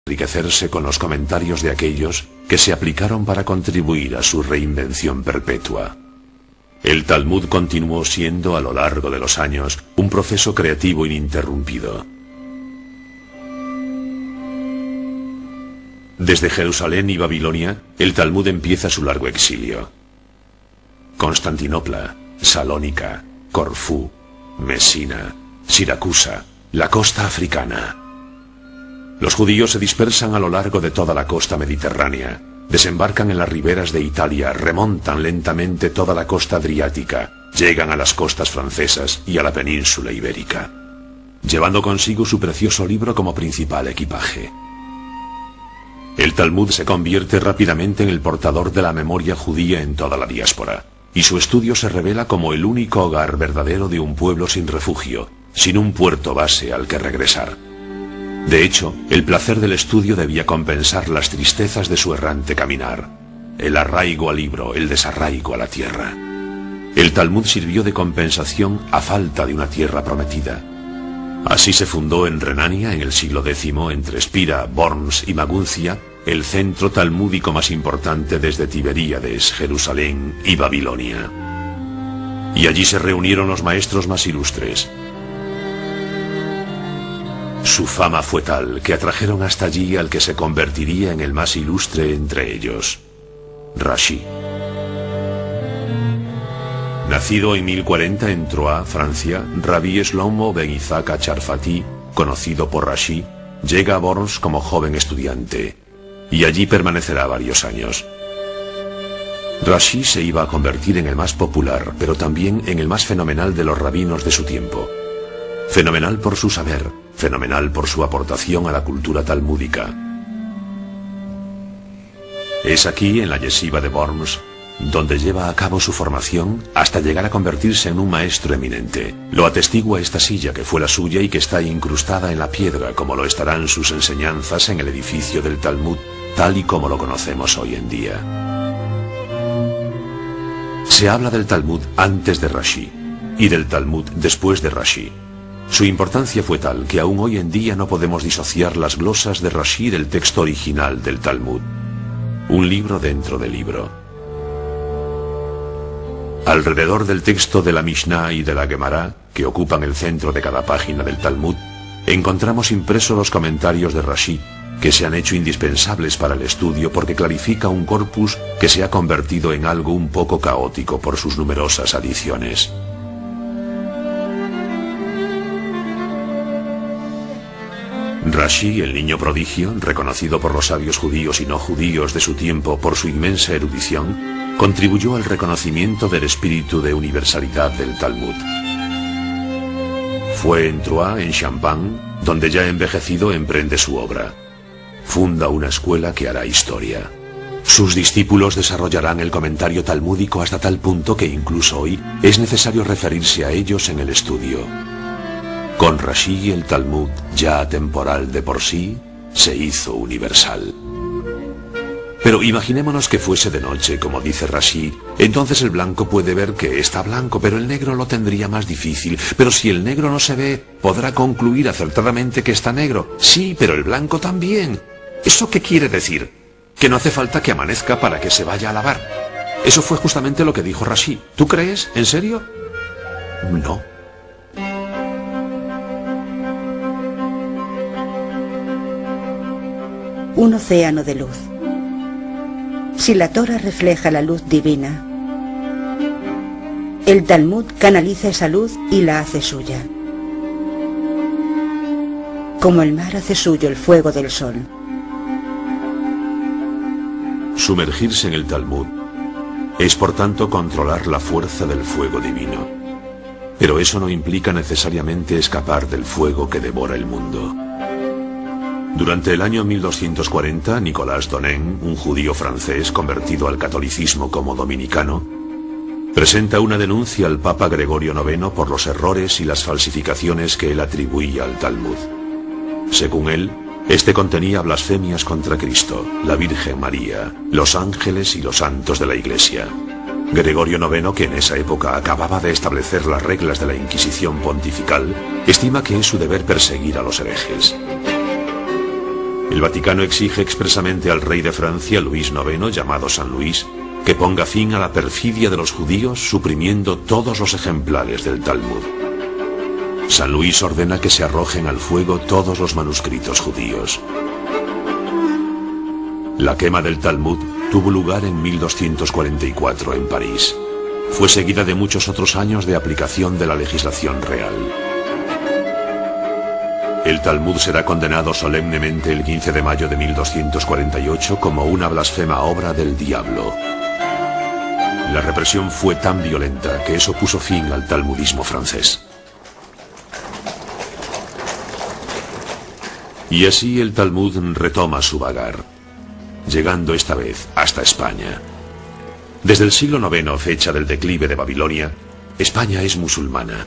enriquecerse con los comentarios de aquellos que se aplicaron para contribuir a su reinvención perpetua. El Talmud continuó siendo a lo largo de los años un proceso creativo ininterrumpido. Desde Jerusalén y Babilonia, el Talmud empieza su largo exilio. Constantinopla, Salónica, Corfú, Mesina, Siracusa, la costa africana. Los judíos se dispersan a lo largo de toda la costa mediterránea, desembarcan en las riberas de Italia, remontan lentamente toda la costa adriática, llegan a las costas francesas y a la península ibérica, llevando consigo su precioso libro como principal equipaje. El Talmud se convierte rápidamente en el portador de la memoria judía en toda la diáspora, y su estudio se revela como el único hogar verdadero de un pueblo sin refugio, sin un puerto base al que regresar. De hecho, el placer del estudio debía compensar las tristezas de su errante caminar, el arraigo al libro, el desarraigo a la tierra. El Talmud sirvió de compensación a falta de una tierra prometida. Así se fundó en Renania, en el siglo X, entre Spira, Worms y Maguncia, el centro talmúdico más importante desde Tiberíades, Jerusalén y Babilonia. Y allí se reunieron los maestros más ilustres. Su fama fue tal que atrajeron hasta allí al que se convertiría en el más ilustre entre ellos, Rashi. Nacido en 1040 en Troyes, Francia, Rabbi Shlomo ben Isaac Charfati, conocido por Rashi, llega a Worms como joven estudiante, y allí permanecerá varios años. Rashi se iba a convertir en el más popular, pero también en el más fenomenal de los rabinos de su tiempo. Fenomenal por su saber, fenomenal por su aportación a la cultura talmúdica. Es aquí, en la yeshiva de Worms, donde lleva a cabo su formación hasta llegar a convertirse en un maestro eminente. Lo atestigua esta silla que fue la suya y que está incrustada en la piedra, como lo estarán sus enseñanzas en el edificio del Talmud, tal y como lo conocemos hoy en día. Se habla del Talmud antes de Rashi y del Talmud después de Rashi. Su importancia fue tal que aún hoy en día no podemos disociar las glosas de Rashi del texto original del Talmud. Un libro dentro del libro. Alrededor del texto de la Mishnah y de la Gemara, que ocupan el centro de cada página del Talmud, encontramos impresos los comentarios de Rashi, que se han hecho indispensables para el estudio porque clarifica un corpus que se ha convertido en algo un poco caótico por sus numerosas adiciones. Rashi, el niño prodigio, reconocido por los sabios judíos y no judíos de su tiempo por su inmensa erudición, contribuyó al reconocimiento del espíritu de universalidad del Talmud. Fue en Troyes, en Champagne, donde ya envejecido emprende su obra. Funda una escuela que hará historia. Sus discípulos desarrollarán el comentario talmúdico hasta tal punto que incluso hoy es necesario referirse a ellos en el estudio. Con Rashi el Talmud, ya atemporal de por sí, se hizo universal. Pero imaginémonos que fuese de noche, como dice Rashi. Entonces el blanco puede ver que está blanco, pero el negro lo tendría más difícil. Pero si el negro no se ve, podrá concluir acertadamente que está negro. Sí, pero el blanco también. ¿Eso qué quiere decir? Que no hace falta que amanezca para que se vaya a lavar. Eso fue justamente lo que dijo Rashi. ¿Tú crees? ¿En serio? No. Un océano de luz. Si la Torá refleja la luz divina, el Talmud canaliza esa luz y la hace suya. Como el mar hace suyo el fuego del sol. Sumergirse en el Talmud es por tanto controlar la fuerza del fuego divino. Pero eso no implica necesariamente escapar del fuego que devora el mundo. Durante el año 1240, Nicolas Donen, un judío francés convertido al catolicismo como dominicano, presenta una denuncia al Papa Gregorio IX por los errores y las falsificaciones que él atribuía al Talmud. Según él, este contenía blasfemias contra Cristo, la Virgen María, los ángeles y los santos de la Iglesia. Gregorio IX, que en esa época acababa de establecer las reglas de la Inquisición pontifical, estima que es su deber perseguir a los herejes. El Vaticano exige expresamente al rey de Francia, Luis IX, llamado San Luis, que ponga fin a la perfidia de los judíos suprimiendo todos los ejemplares del Talmud. San Luis ordena que se arrojen al fuego todos los manuscritos judíos. La quema del Talmud tuvo lugar en 1244 en París. Fue seguida de muchos otros años de aplicación de la legislación real. El Talmud será condenado solemnemente el 15 de mayo de 1248 como una blasfema obra del diablo. La represión fue tan violenta que eso puso fin al talmudismo francés. Y así el Talmud retoma su vagar, llegando esta vez hasta España. Desde el siglo IX, fecha del declive de Babilonia, España es musulmana.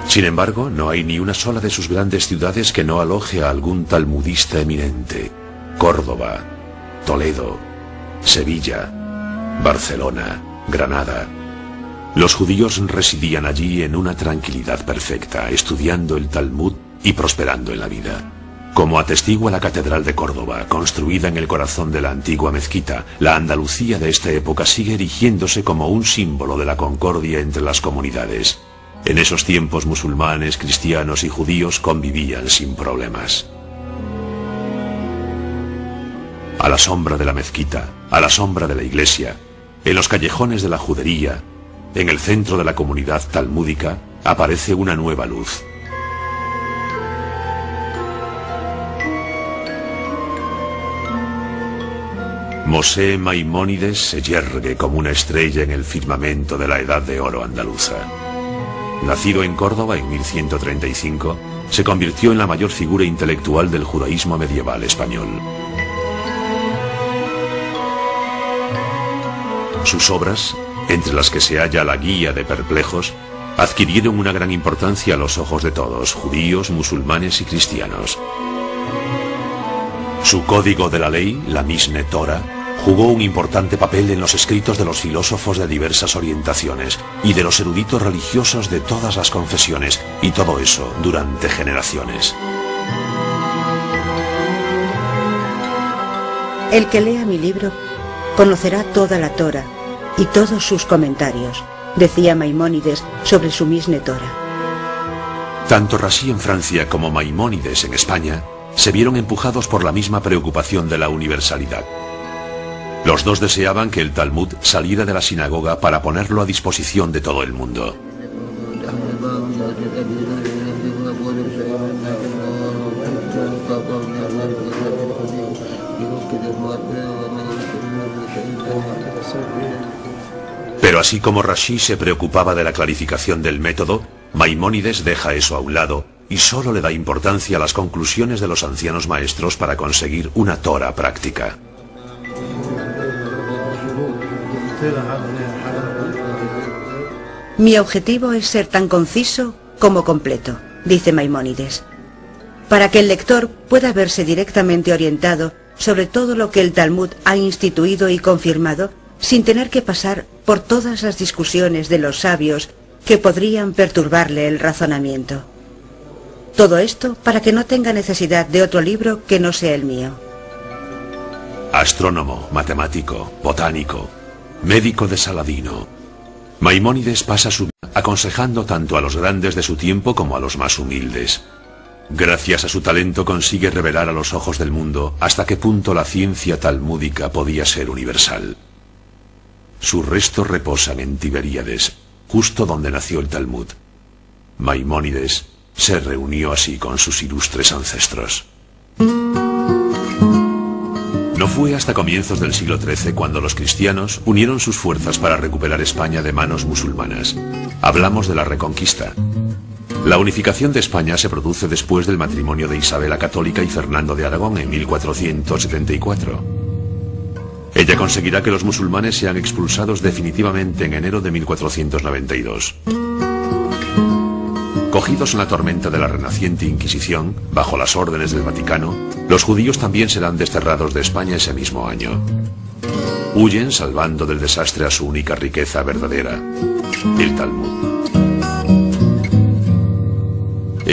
Sin embargo, no hay ni una sola de sus grandes ciudades que no aloje a algún talmudista eminente. Córdoba, Toledo, Sevilla, Barcelona, Granada. Los judíos residían allí en una tranquilidad perfecta, estudiando el Talmud y prosperando en la vida. Como atestigua la Catedral de Córdoba, construida en el corazón de la antigua mezquita, la Andalucía de esta época sigue erigiéndose como un símbolo de la concordia entre las comunidades. En esos tiempos musulmanes, cristianos y judíos convivían sin problemas. A la sombra de la mezquita, a la sombra de la iglesia, en los callejones de la judería, en el centro de la comunidad talmúdica, aparece una nueva luz. Mosé Maimónides se yergue como una estrella en el firmamento de la Edad de Oro andaluza. Nacido en Córdoba en 1135, se convirtió en la mayor figura intelectual del judaísmo medieval español. Sus obras, entre las que se halla la Guía de Perplejos, adquirieron una gran importancia a los ojos de todos, judíos, musulmanes y cristianos. Su código de la ley, la Misne Torah, jugó un importante papel en los escritos de los filósofos de diversas orientaciones y de los eruditos religiosos de todas las confesiones, y todo eso durante generaciones. El que lea mi libro conocerá toda la Torah y todos sus comentarios, decía Maimónides sobre su Misne Torah. Tanto Rashi en Francia como Maimónides en España se vieron empujados por la misma preocupación de la universalidad. Los dos deseaban que el Talmud saliera de la sinagoga para ponerlo a disposición de todo el mundo. Pero así como Rashi se preocupaba de la clarificación del método, Maimónides deja eso a un lado y solo le da importancia a las conclusiones de los ancianos maestros para conseguir una Torah práctica. Mi objetivo es ser tan conciso como completo, dice Maimónides, para que el lector pueda verse directamente orientado sobre todo lo que el Talmud ha instituido y confirmado, sin tener que pasar por todas las discusiones de los sabios que podrían perturbarle el razonamiento. Todo esto para que no tenga necesidad de otro libro que no sea el mío. Astrónomo, matemático, botánico, médico de Saladino, Maimónides pasa su vida aconsejando tanto a los grandes de su tiempo como a los más humildes. Gracias a su talento consigue revelar a los ojos del mundo hasta qué punto la ciencia talmúdica podía ser universal. Sus restos reposan en Tiberíades, justo donde nació el Talmud. Maimónides se reunió así con sus ilustres ancestros. No fue hasta comienzos del siglo XIII cuando los cristianos unieron sus fuerzas para recuperar España de manos musulmanas. Hablamos de la Reconquista. La unificación de España se produce después del matrimonio de Isabel la Católica y Fernando de Aragón en 1474. Ella conseguirá que los musulmanes sean expulsados definitivamente en enero de 1492. Cogidos en la tormenta de la renaciente Inquisición, bajo las órdenes del Vaticano, los judíos también serán desterrados de España ese mismo año. Huyen salvando del desastre a su única riqueza verdadera, el Talmud.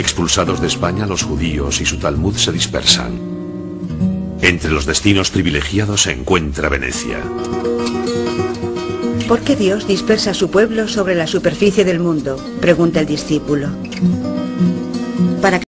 Expulsados de España, los judíos y su Talmud se dispersan. Entre los destinos privilegiados se encuentra Venecia. ¿Por qué Dios dispersa a su pueblo sobre la superficie del mundo?, pregunta el discípulo. Para